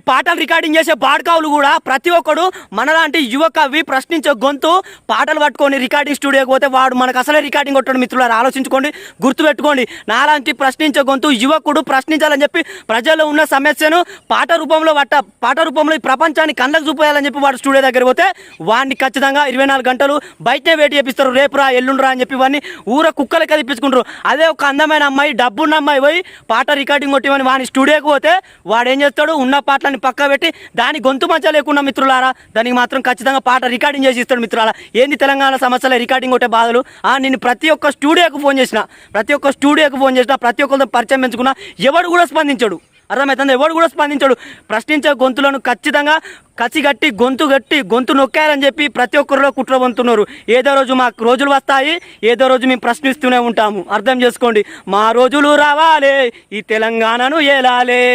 పాటలు రికార్డింగ్ చేసే బాడ్కావులు కూడా ప్రతి ఒక్కడు మనలాంటి యువ కవి ప్రశ్నించే గొంతు పాటలు పట్టుకొని రికార్డింగ్ స్టూడియోకి పోతే వాడు మనకు అసలే రికార్డింగ్ కొట్టాడు. మిత్రులారా ఆలోచించుకోండి, గుర్తుపెట్టుకోండి. నాలాంటి ప్రశ్నించే గొంతు యువకుడు ప్రశ్నించాలని చెప్పి ప్రజల్లో ఉన్న సమస్యను పాట రూపంలో ఈ ప్రపంచాన్ని కళ్ళకు చూపేయాలని చెప్పి వాడు స్టూడియో దగ్గర పోతే వాడిని ఖచ్చితంగా 24 గంటలు బయటనే వెయిట్ చేపిస్తారు. రేపురా ఎల్లుండ్రా అని చెప్పి వాడిని ఊర కుక్కలకి కదిపించుకుంటారు. అదే ఒక అందమైన అమ్మాయి డబ్బున్న అమ్మాయి పోయి పాట రికార్డింగ్ కొట్టివని వాని స్టూడియోకి పోతే వాడు ఏం చేస్తాడు, ఉన్న పాటలని పక్క పెట్టి దాని గొంతు మంచిగా లేకుండా మిత్రులారా దానికి మాత్రం ఖచ్చితంగా పాట రికార్డింగ్ చేసి ఇస్తాడు. మిత్రులారా ఏంది తెలంగాణ సమస్యల రికార్డింగ్ కొట్టే బాధలు. నేను ప్రతి ఒక్క స్టూడియోకి ఫోన్ చేసిన, ప్రతి ఒక్కరితో పరిచయం పెంచుకున్నా, ఎవడు కూడా స్పందించాడు. అర్థమవుతుంది, ఎవడు కూడా స్పందించాడు. ప్రశ్నించే గొంతులను ఖచ్చితంగా కసిగట్టి గొంతు నొక్కారని చెప్పి ప్రతి ఒక్కరిలో కుట్ర పొందుతున్నారు. ఏదో రోజు మాకు రోజులు వస్తాయి, ఏదో రోజు మేము ప్రశ్నిస్తూనే ఉంటాము. అర్థం చేసుకోండి, మా రోజులు రావాలే, ఈ తెలంగాణను ఏలాలే.